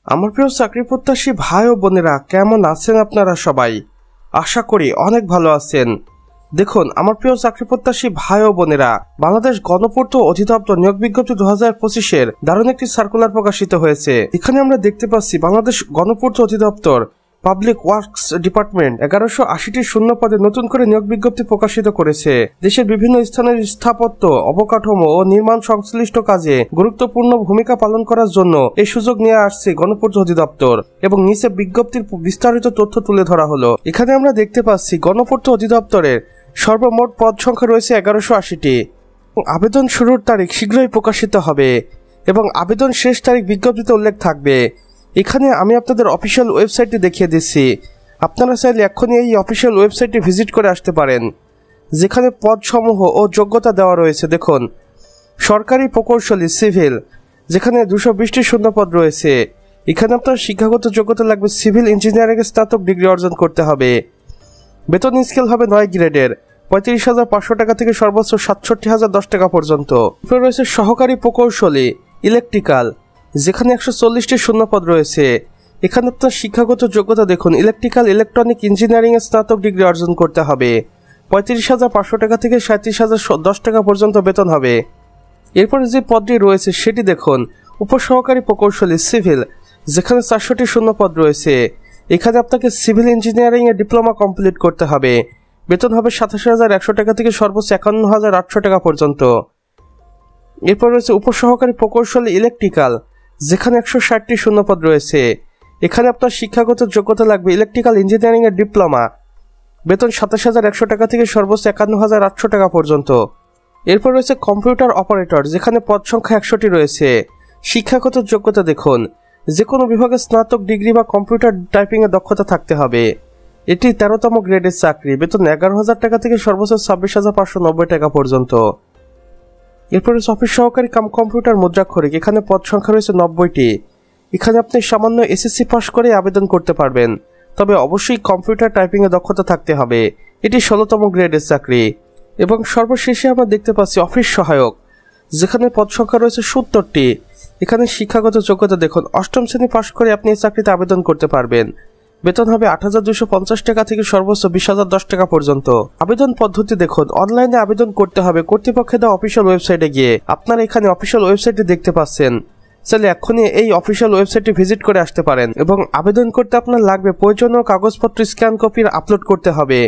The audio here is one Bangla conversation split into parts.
আমার প্রিয় চাকরি প্রত্যাশী ভাই ও বোনেরা, কেমন আছেন আপনারা সবাই? আশা করি অনেক ভালো আছেন। দেখুন আমার প্রিয় চাকরি প্রত্যাশী ভাই ও বোনেরা, বাংলাদেশ গণপূর্ত অধিদপ্তর নিয়োগ বিজ্ঞপ্তি 2025-এর দারুণ একটি সার্কুলার প্রকাশিত হয়েছে। এখানে আমরা দেখতে পাচ্ছি বাংলাদেশ গণপূর্ত অধিদপ্তর পাবলিক ওয়ার্কস ডিপার্টমেন্ট 1180টি শূন্য পদে নতুন করে নিয়োগ বিজ্ঞপ্তি প্রকাশিত করেছে। দেশের বিভিন্ন স্থানের স্থাপত্য, অবকাঠামো ও নির্মাণ সংশ্লিষ্ট কাজে গুরুত্বপূর্ণ ভূমিকা পালন করার জন্য এই সুযোগ নিয়ে আসছে গণপূর্ত অধিদপ্তর এবং নিচে বিজ্ঞপ্তির বিস্তারিত তথ্য তুলে ধরা হলো। এখানে আমরা দেখতে পাচ্ছি গণপূর্ত অধিদপ্তরের সর্বমোট পদ সংখ্যা রয়েছে 1180টি। আবেদন শুরুর তারিখ শীঘ্রই প্রকাশিত হবে এবং আবেদন শেষ তারিখ বিজ্ঞপ্তিতে উল্লেখ থাকবে। এখানে আমি আপনাদের অফিসিয়াল ওয়েবসাইটটি দেখিয়ে দিচ্ছি। আপনারা চাইলে এখনই এই অফিসিয়াল ওয়েবসাইটটি ভিজিট করে আসতে পারেন, যেখানে পদসমূহ ও যোগ্যতা দেওয়া রয়েছে। দেখুন, সরকারি প্রকৌশলী সিভিল, যেখানে 220টি শূন্য পদ রয়েছে। এখানে আপনার শিক্ষাগত যোগ্যতা লাগবে সিভিল ইঞ্জিনিয়ারিং স্নাতক ডিগ্রি অর্জন করতে হবে। বেতন স্কেল হবে 9 গ্রেডের 35,500 টাকা থেকে সর্বোচ্চ 67,010 টাকা পর্যন্ত। এরপর রয়েছে সহকারী প্রকৌশলী ইলেকট্রিক্যাল, যেখানে 140টি শূন্যপদ রয়েছে। এখানে আপনার শিক্ষাগত যোগ্যতা দেখুন, ইলেকট্রিক্যাল ইলেকট্রনিক ইঞ্জিনিয়ারিং এর স্নাতক ডিগ্রি অর্জন করতে হবে। 35,500 টাকা থেকে 37,010 টাকা পর্যন্ত বেতন হবে। এরপরে যে পদটি রয়েছে সেটি দেখুন, উপসহকারী প্রকৌশলী সিভিল, যেখানে 400টি শূন্যপদ রয়েছে। এখানে আপনাকে সিভিল ইঞ্জিনিয়ারিং এ ডিপ্লোমা কমপ্লিট করতে হবে। বেতন হবে 27,100 টাকা থেকে সর্বোচ্চ 51,800 টাকা পর্যন্ত। এরপর রয়েছে উপসহকারী প্রকৌশলী ইলেকট্রিক্যাল, যেখানে 160টি শূন্যপদ রয়েছে। এখানে আপনার শিক্ষাগত যোগ্যতা লাগবে ইলেকট্রিক্যাল ইঞ্জিনিয়ারিং এর ডিপ্লোমা। বেতন 27,100 টাকা থেকে সর্বোচ্চ 51,800 টাকা পর্যন্ত। এরপর রয়েছে কম্পিউটার অপারেটর, যেখানে পদ সংখ্যা 100টি রয়েছে। শিক্ষাগত যোগ্যতা দেখুন, যে কোনো বিভাগে স্নাতক ডিগ্রি বা কম্পিউটার টাইপিং এর দক্ষতা থাকতে হবে। এটি 13তম গ্রেডের চাকরি। বেতন 11,000 টাকা থেকে সর্বোচ্চ 26,590 টাকা পর্যন্ত। এরপর রয়েছে অফিস সহকারী কাম কম্পিউটার মুদ্রাক্ষরিক, এখানে পদ সংখ্যা রয়েছে 90টি। এখানে আপনি সামান্য এসএসসি পাস করে আবেদন করতে পারবেন, তবে অবশ্যই কম্পিউটার টাইপিং এ দক্ষতা থাকতে হবে। এটি 16তম গ্রেডের চাকরি। এবং সর্বশেষে আমরা দেখতে পাচ্ছি অফিস সহায়ক, যেখানে পদ সংখ্যা রয়েছে 70টি। এখানে শিক্ষাগত যোগ্যতা দেখুন, 8ম শ্রেণী পাস করে আপনি এই চাকরিতে আবেদন করতে পারবেন। বেতন হবে 8,250 টাকা থেকে সর্বোচ্চ 20,010 টাকা পর্যন্ত। আবেদন পদ্ধতি দেখুন, অনলাইনে আবেদন করতে হবে কর্তৃপক্ষের দেওয়া অফিসিয়াল ওয়েবসাইটে গিয়ে। আপনারা এখানে অফিসিয়াল ওয়েবসাইটে দেখতে পাচ্ছেন। চাইলে এখনই এই অফিসিয়াল ওয়েবসাইটে ভিজিট করে আসতে পারেন। এবং আবেদন করতে আপনার লাগবে প্রয়োজনীয় কাগজপত্র স্ক্যান কপির আপলোড করতে হবে।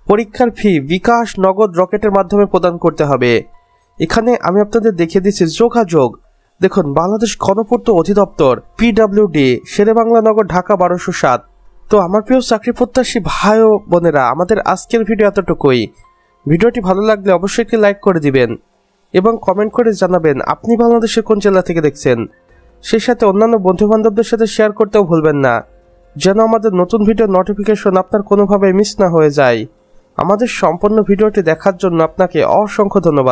পরীক্ষার ফি বিকাশ, নগদ, রকেটের মাধ্যমে প্রদান করতে হবে। এখানে আমি আপনাদের দেখিয়ে দিচ্ছি যোগাযোগ। দেখুন, বাংলাদেশ গণপূর্ত অধিদপ্তর, পিডব্লিউডি, শেরেবাংলা নগর, ঢাকা 1207। তো আমার প্রিয় চাকরি প্রত্যাশী ভাই ও বোনেরা, আমাদের আজকের ভিডিও এতটুকুই। ভিডিওটি ভালো লাগলে অবশ্যই একটি লাইক করে দিবেন এবং কমেন্ট করে জানাবেন আপনি বাংলাদেশের কোন জেলা থেকে দেখছেন। সেই সাথে অন্যান্য বন্ধু বান্ধবদের সাথে শেয়ার করতেও ভুলবেন না, যেন আমাদের নতুন ভিডিও নোটিফিকেশন আপনার কোনোভাবে মিস না হয়ে যায়। আমাদের সম্পূর্ণ ভিডিওটি দেখার জন্য আপনাকে অসংখ্য ধন্যবাদ।